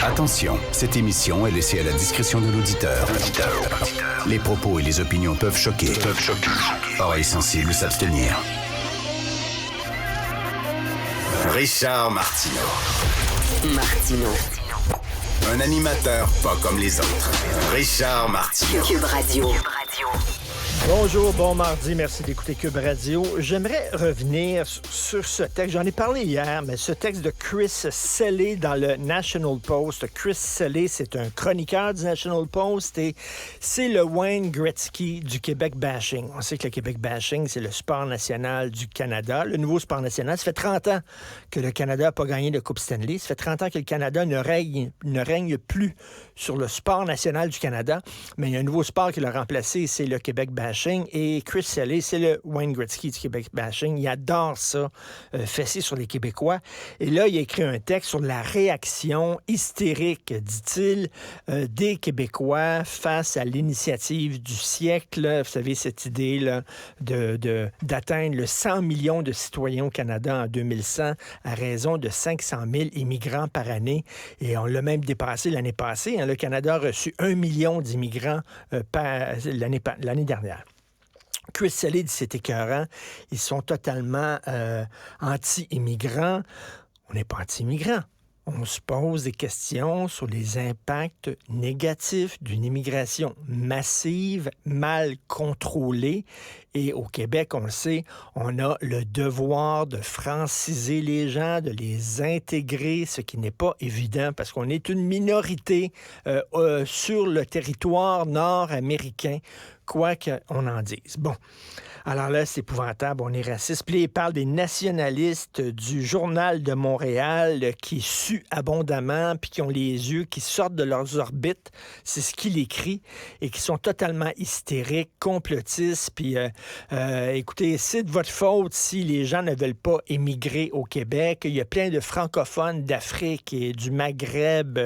Attention, cette émission est laissée à la discrétion de l'auditeur. Les propos et les opinions peuvent choquer. Oreilles sensibles s'abstenir. Richard Martineau. Un animateur pas comme les autres. Richard Martineau. Cube Radio. Bonjour, bon mardi, merci d'écouter Cube Radio. J'aimerais revenir sur ce texte, j'en ai parlé hier, mais ce texte de Chris Selley dans le National Post. Chris Selley, c'est un chroniqueur du National Post et c'est le Wayne Gretzky du Québec bashing. On sait que le Québec bashing, c'est le sport national du Canada, le nouveau sport national. Ça fait 30 ans que le Canada n'a pas gagné de Coupe Stanley. Ça fait 30 ans que le Canada ne règne plus sur le sport national du Canada, mais il y a un nouveau sport qui l'a remplacé, c'est le Québec bashing. Et Chris Selley, c'est le Wayne Gretzky du Québec bashing. Il adore ça, fesser sur les Québécois. Et là, il a écrit un texte sur la réaction hystérique, dit-il, des Québécois face à l'initiative du siècle. Vous savez, cette idée là, d'atteindre le 100 millions de citoyens au Canada en 2100 à raison de 500 000 immigrants par année. Et on l'a même dépassé l'année passée. Le Canada a reçu 1 million d'immigrants l'année dernière. Chris Selley dit c'est écœurant. Ils sont totalement anti-immigrants. On n'est pas anti-immigrants. On se pose des questions sur les impacts négatifs d'une immigration massive, mal contrôlée. Et au Québec, on le sait, on a le devoir de franciser les gens, de les intégrer, ce qui n'est pas évident parce qu'on est une minorité sur le territoire nord-américain, quoi qu'on en dise. Bon, alors là, c'est épouvantable, on est raciste. Puis il parle des nationalistes du Journal de Montréal qui suent abondamment, puis qui ont les yeux qui sortent de leurs orbites, c'est ce qu'il écrit, et qui sont totalement hystériques, complotistes, puis écoutez, c'est de votre faute si les gens ne veulent pas émigrer au Québec. Il y a plein de francophones d'Afrique et du Maghreb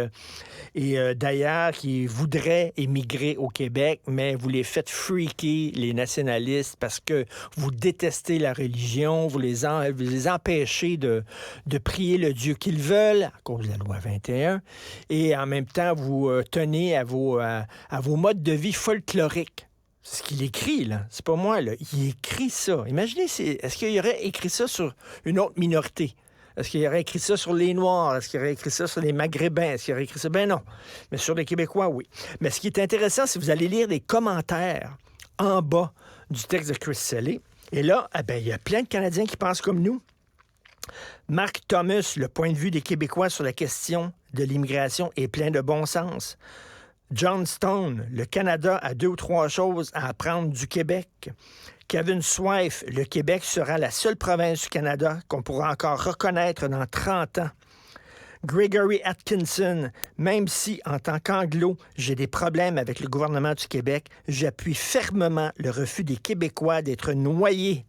et d'ailleurs qui voudraient émigrer au Québec, mais vous les faites freaker, les nationalistes, parce que vous détestez la religion, vous les empêchez de prier le Dieu qu'ils veulent à cause de la loi 21, et en même temps, vous tenez à vos modes de vie folkloriques. C'est ce qu'il écrit, là. C'est pas moi, là. Il écrit ça. Imaginez, est-ce qu'il aurait écrit ça sur une autre minorité? Est-ce qu'il aurait écrit ça sur les Noirs? Est-ce qu'il aurait écrit ça sur les Maghrébins? Est-ce qu'il aurait écrit ça? Ben non. Mais sur les Québécois, oui. Mais ce qui est intéressant, c'est que vous allez lire les commentaires en bas du texte de Chris Selley. Et là, il y a plein de Canadiens qui pensent comme nous. Mark Thomas, le point de vue des Québécois sur la question de l'immigration est plein de bon sens. John Stone, le Canada a 2 ou 3 choses à apprendre du Québec. Kevin Swife, le Québec sera la seule province du Canada qu'on pourra encore reconnaître dans 30 ans. Gregory Atkinson, même si, en tant qu'anglo, j'ai des problèmes avec le gouvernement du Québec, j'appuie fermement le refus des Québécois d'être noyés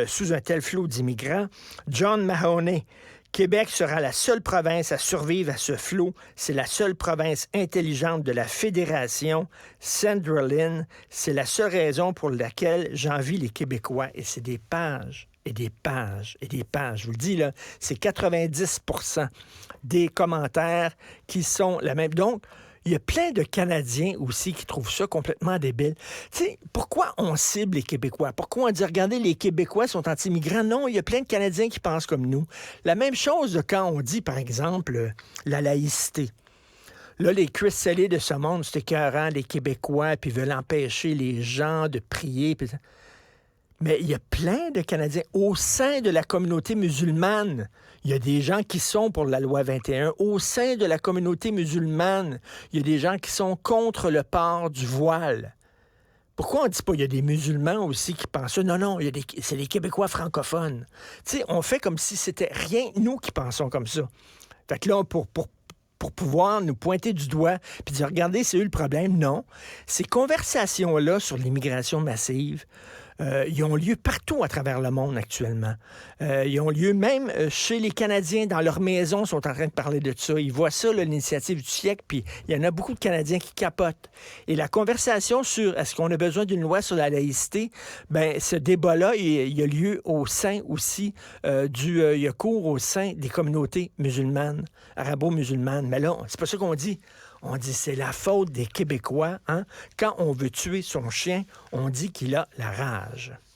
sous un tel flot d'immigrants. John Mahoney, Québec sera la seule province à survivre à ce flot. C'est la seule province intelligente de la Fédération. Sandra Lynn, c'est la seule raison pour laquelle j'envie les Québécois. Et c'est des pages et des pages et des pages. Je vous le dis, là, c'est 90% des commentaires qui sont la même. Donc, il y a plein de Canadiens aussi qui trouvent ça complètement débile. Tu sais, pourquoi on cible les Québécois? Pourquoi on dit, regardez, les Québécois sont anti-immigrants? Non, il y a plein de Canadiens qui pensent comme nous. La même chose quand on dit, par exemple, la laïcité. Là, les Chris Selley de ce monde, c'est écœurant, les Québécois, puis veulent empêcher les gens de prier. Puis... Mais il y a plein de Canadiens au sein de la communauté musulmane. Il y a des gens qui sont pour la loi 21. Au sein de la communauté musulmane, il y a des gens qui sont contre le port du voile. Pourquoi on ne dit pas qu'il y a des musulmans aussi qui pensent ça? Non, c'est les Québécois francophones. Tu sais, on fait comme si c'était rien nous qui pensons comme ça. Fait que là, pour pouvoir nous pointer du doigt puis dire, regardez, c'est eux le problème. Non. Ces conversations-là sur l'immigration massive, Ils ont lieu partout à travers le monde actuellement. Ils ont lieu même chez les Canadiens, dans leur maison, sont en train de parler de ça. Ils voient ça, là, l'initiative du siècle, puis il y en a beaucoup de Canadiens qui capotent. Et la conversation sur est-ce qu'on a besoin d'une loi sur la laïcité, ben ce débat-là, il a lieu au sein aussi il y a cours au sein des communautés musulmanes, arabo-musulmanes. Mais là, c'est pas ça qu'on dit. On dit c'est la faute des Québécois. Hein? Quand on veut tuer son chien, on dit qu'il a la rage.